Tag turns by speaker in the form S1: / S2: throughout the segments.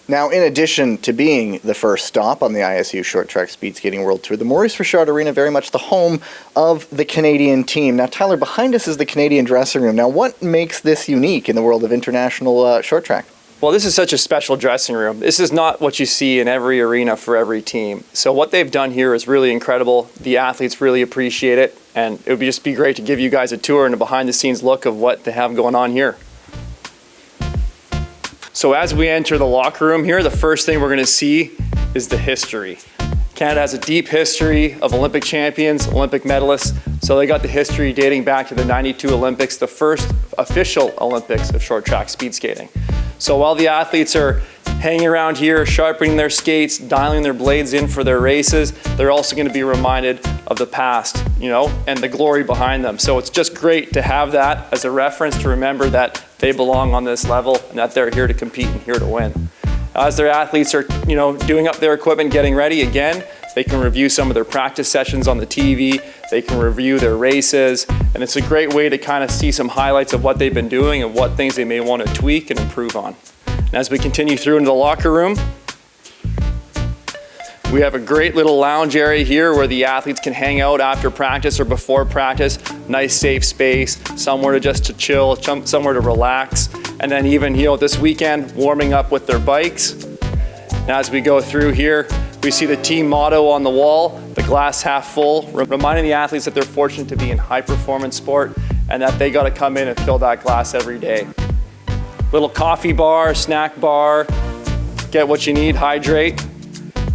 S1: Now, in addition to being the first stop on the ISU Short Track Speed Skating World Tour, the Maurice Richard Arena very much the home of the Canadian team. Now, Tyler, behind us is the Canadian dressing room. Now, what makes this unique in the world of international short track?
S2: Well, this is such a special dressing room. This is not what you see in every arena for every team. So what they've done here is really incredible. The athletes really appreciate it, and it would just be great to give you guys a tour and a behind-the-scenes look of what they have going on here. So as we enter the locker room here, the first thing we're going to see is the history. Canada has a deep history of Olympic champions, Olympic medalists. So they got the history dating back to the '92 Olympics, the first official Olympics of short track speed skating. So while the athletes are hanging around here, sharpening their skates, dialing their blades in for their races, they're also going to be reminded of the past, and the glory behind them. So it's just great to have that as a reference to remember that they belong on this level and that they're here to compete and here to win. As their athletes are, doing up their equipment, getting ready again, they can review some of their practice sessions on the TV, they can review their races, and it's a great way to kind of see some highlights of what they've been doing and what things they may want to tweak and improve on. And as we continue through into the locker room, we have a great little lounge area here where the athletes can hang out after practice or before practice. Nice safe space, somewhere to chill, somewhere to relax. And then even this weekend, warming up with their bikes. And as we go through here, we see the team motto on the wall, the glass half full, reminding the athletes that they're fortunate to be in high performance sport and that they got to come in and fill that glass every day. Little coffee bar, snack bar, get what you need, hydrate.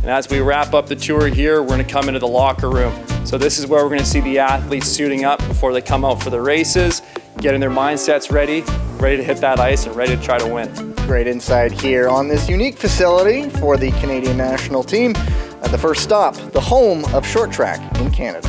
S2: And as we wrap up the tour here, we're going to come into the locker room. So this is where we're going to see the athletes suiting up before they come out for the races, getting their mindsets ready to hit that ice and ready to try to win.
S1: Great insight here on this unique facility for the Canadian national team. At the first stop, the home of short track in Canada.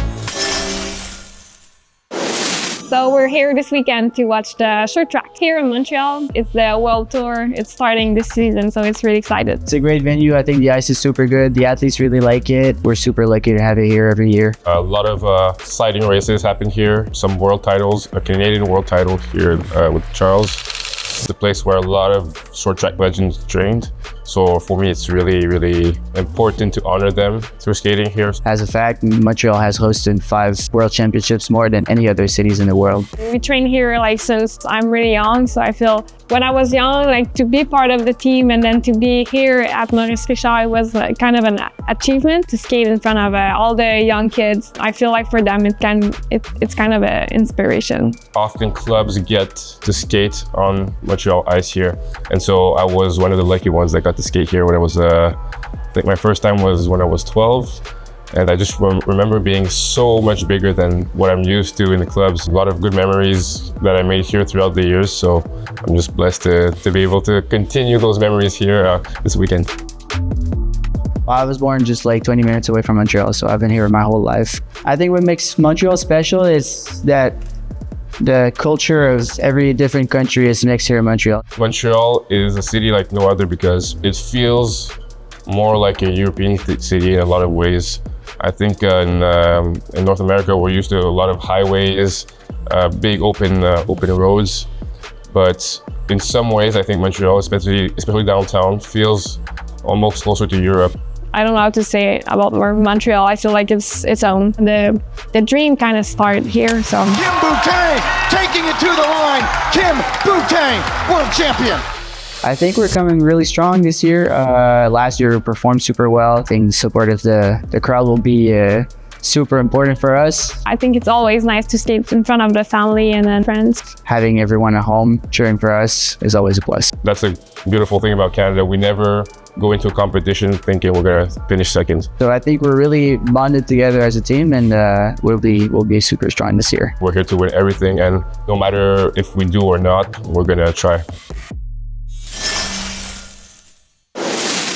S3: So we're here this weekend to watch the short track here in Montreal. It's the World Tour. It's starting this season, so it's really excited.
S4: It's a great venue. I think the ice is super good. The athletes really like it. We're super lucky to have it here every year.
S5: A lot of exciting races happen here. Some world titles, a Canadian world title here with Charles. It's a place where a lot of short track legends trained. So for me, it's really, really important to honor them through skating here.
S4: As a fact, Montreal has hosted 5 world championships, more than any other cities in the world.
S3: We train here since I'm really young, so I feel when I was young, to be part of the team and then to be here at Maurice Richard was kind of an achievement to skate in front of all the young kids. I feel like for them, it's kind of an inspiration.
S5: Often clubs get to skate on Montreal ice here, and so I was one of the lucky ones that got to skate here when I was, I think my first time was when I was 12. And I just remember being so much bigger than what I'm used to in the clubs. A lot of good memories that I made here throughout the years. So I'm just blessed to be able to continue those memories here this weekend.
S4: Well, I was born just 20 minutes away from Montreal, so I've been here my whole life. I think what makes Montreal special is that the culture of every different country is mixed here in Montreal.
S5: Montreal is a city like no other because it feels more like a European city in a lot of ways. I think in North America, we're used to a lot of highways, big open roads. But in some ways, I think Montreal, especially downtown, feels almost closer to Europe.
S3: I don't know how to say it about Montreal. I feel like it's its own. The dream kind of started here. So
S6: Kim Boutin taking it to the line. Kim Boutin, world champion.
S4: I think we're coming really strong this year. Last year we performed super well. I think the support of the crowd will be super important for us.
S3: I think it's always nice to skate in front of the family and then friends.
S4: Having everyone at home cheering for us is always a plus.
S5: That's a beautiful thing about Canada. We never go into a competition thinking we're gonna finish second.
S4: So I think we're really bonded together as a team, and we'll be super strong this year.
S5: We're here to win everything, and no matter if we do or not, we're gonna try.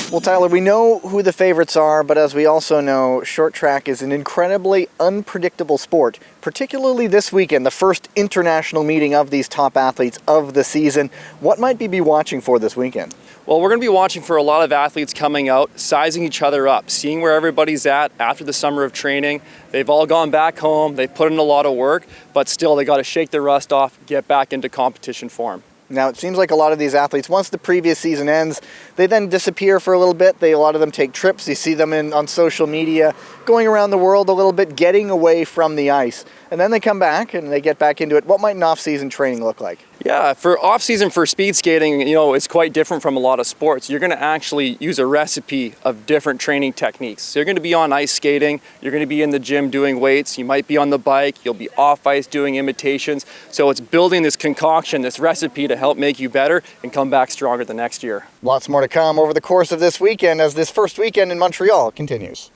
S1: Well, Tyler, we know who the favorites are, but as we also know, short track is an incredibly unpredictable sport, particularly this weekend, the first international meeting of these top athletes of the season. What might we be watching for this weekend?
S2: Well, we're going to be watching for a lot of athletes coming out, sizing each other up, seeing where everybody's at after the summer of training. They've all gone back home, they've put in a lot of work, but still they got to shake the rust off, get back into competition form.
S1: Now, it seems like a lot of these athletes, once the previous season ends, they then disappear for a little bit. A lot of them take trips. You see them on social media, going around the world a little bit, getting away from the ice. And then they come back and they get back into it. What might an off-season training look like?
S2: Yeah, for off-season for speed skating, it's quite different from a lot of sports. You're going to actually use a recipe of different training techniques. So you're going to be on ice skating, you're going to be in the gym doing weights, you might be on the bike, you'll be off ice doing imitations. So it's building this concoction, this recipe to help make you better and come back stronger the next year.
S1: Lots more to come over the course of this weekend as this first weekend in Montreal continues.